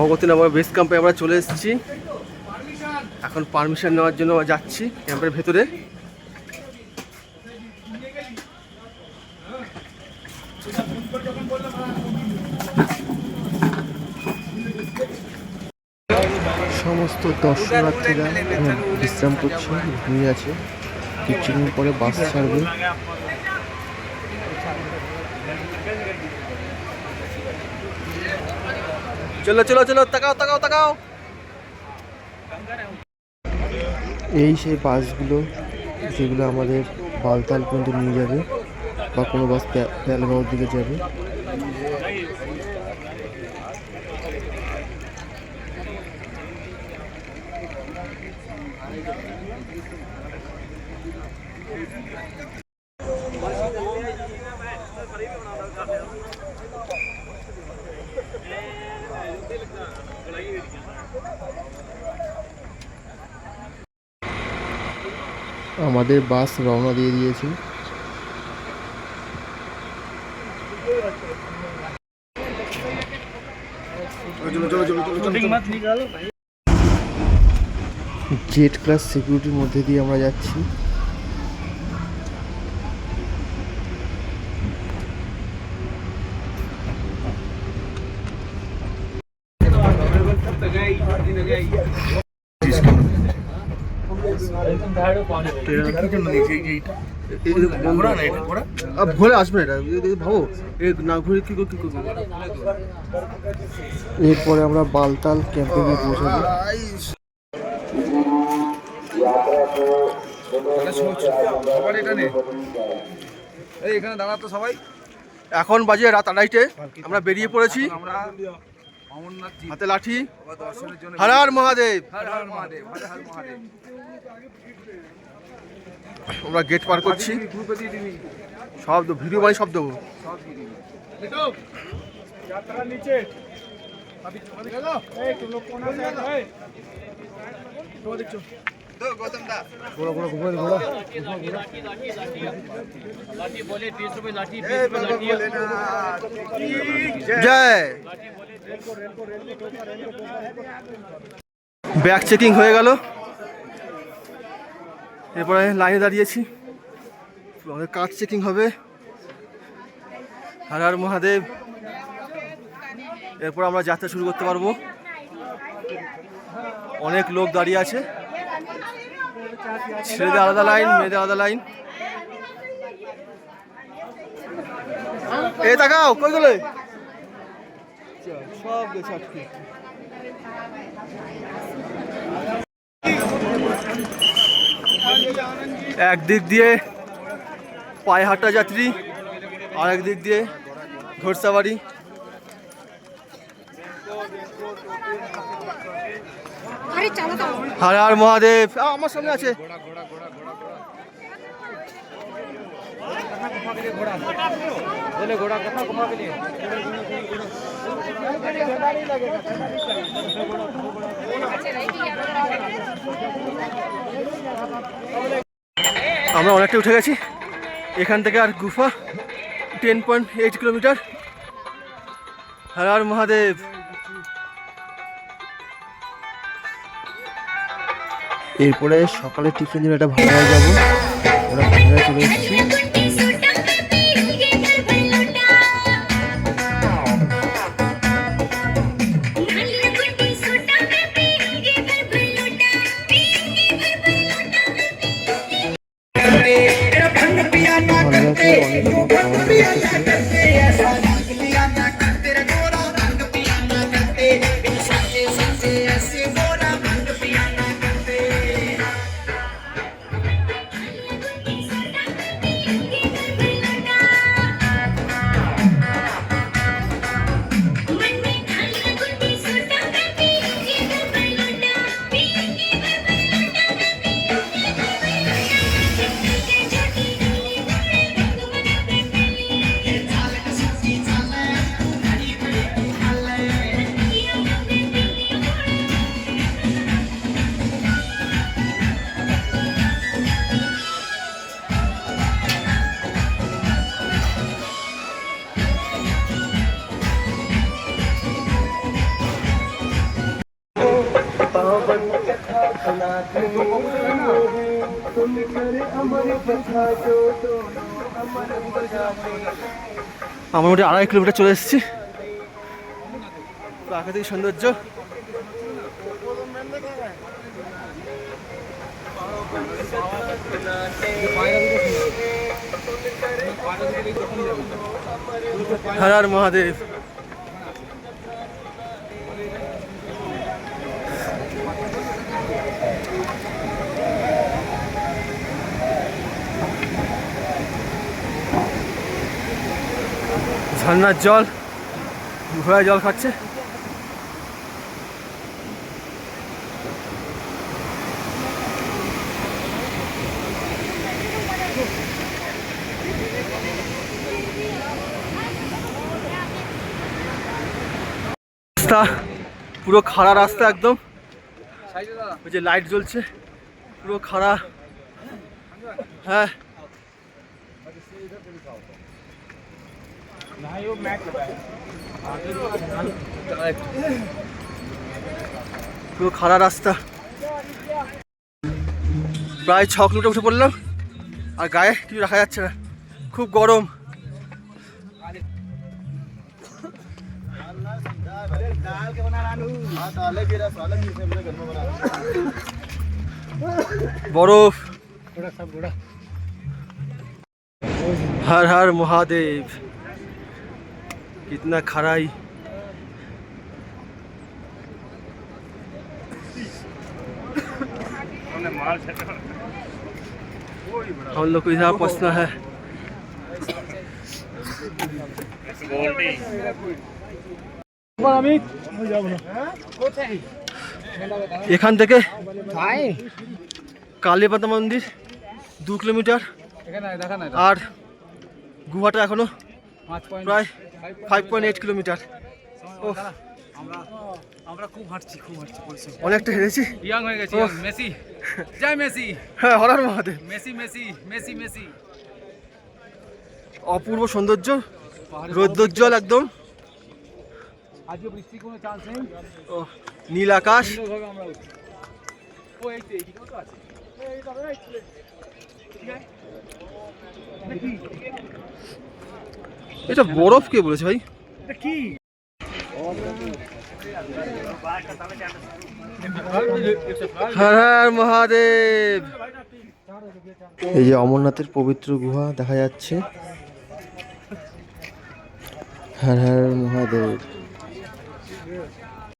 Bhagwati Nagar base ক্যাম্পে আমরা চলে এসেছি। এখন পারমিশন নেওয়ার জন্য যাচ্ছি ক্যাম্পের ভেতরে। সমস্ত দর্শনার্থীরা বিশ্রাম করছে, ঘুমিয়ে আছে। কিছুদিন পরে বাস ছাড়বে। চলো চলো চলো, তাকাও তাকাও তাকাও। এই সেই বাসগুলো যেগুলো আমাদের বালতাল পর্যন্ত নিয়ে যাবে, বা কোনো বাস প্যালগাঁওর দিকে যাবে। আমাদের বাস রওনা দিয়ে দিয়েছে। জেড ক্লাস সিকিউরিটির মধ্যে দিয়ে আমরা যাচ্ছি। ঘুরে আসবে এটা, ভাবো না ঘুরে কি করবো। এরপরে আমরা বালতাল ক্যাম্পে গিয়ে পৌঁছাবো। এখানে দাঁড়াতো সবাই। এখন বাজে রাত 2:30। আমরা বেরিয়ে পড়েছি, হাতে লাঠি। হর হর মহাদেব। আমরা গেট পার করছি। সব ভিডিও বানিয়ে সব দেবো। জয়। ব্যাগ চেকিং হয়ে গেল। এরপরে লাইনে দাঁড়িয়েছি, আমাদের কার্ড চেকিং হবে। হর হর মহাদেব। এরপর আমরা যাত্রা শুরু করতে পারবো। অনেক লোক দাঁড়িয়ে আছে, ছেলেদের আলাদা লাইন, মেয়েদের আলাদা লাইন। এই তাকাও, কই গেলে সব গেছে আটকে। একদিক দিয়ে পায়ে হাঁটা যাত্রী, আর একদিক দিয়ে ঘোড়সাবাড়ি। হর হর মহাদেব। আমার সামনে আছে। আমরা অনেকটা উঠে গেছি। এখান থেকে আর গুফা 10.8 কিলোমিটার। হর হর মহাদেব। এরপরে সকালে টিফিন দিন একটা ভাড়ায় যাবো। ওরা ভাড়ায় চলে এসেছি। আমরা মোটামুটি 2.5 কিলোমিটার চলে এসেছি। প্রাকৃতিক সৌন্দর্য। হর হর মহাদেব। ঝর্ণার জল, ঘোড়ায় জল খাচ্ছে। রাস্তা পুরো খাড়া রাস্তা একদম, ওই যে লাইট জ্বলছে, পুরো খাড়া। হ্যাঁ পুরো খাড়া রাস্তা। প্রায় 6 কিলোমিটার উঠে পড়লাম, আর গায়ে কিছু রাখা যাচ্ছে না, খুব গরম। বরফ। हर हर महादेव। कितना खराई। हम लोग को इधर पहुंचना है। এখান থেকে কালীপাতা মন্দির 2 কিলোমিটার, আর গুহাটা এখনো প্রায় 5.8 কিলোমিটার। আমরা খুব হাঁটছি অনেকটা হেরেছি, ইয়াং হয়ে গেছি। মেসি, জয় মেসি। হ্যাঁ, Har Har Mahadev. Messi Messi Messi Messi. অপূর্ব সৌন্দর্য, রৌদ্রোজ্জ্বল একদম। আজকে বৃষ্টির কোনো চান্স নেই। ও নীল আকাশ। আমরা ও এই তো এইদিকেও তো আছে। এটা বরফ কে বলেছে ভাই? এটা কি? হর হর মহাদেব। এই যে অমরনাথের পবিত্র গুহা দেখা যাচ্ছে। হর হর মহাদেব।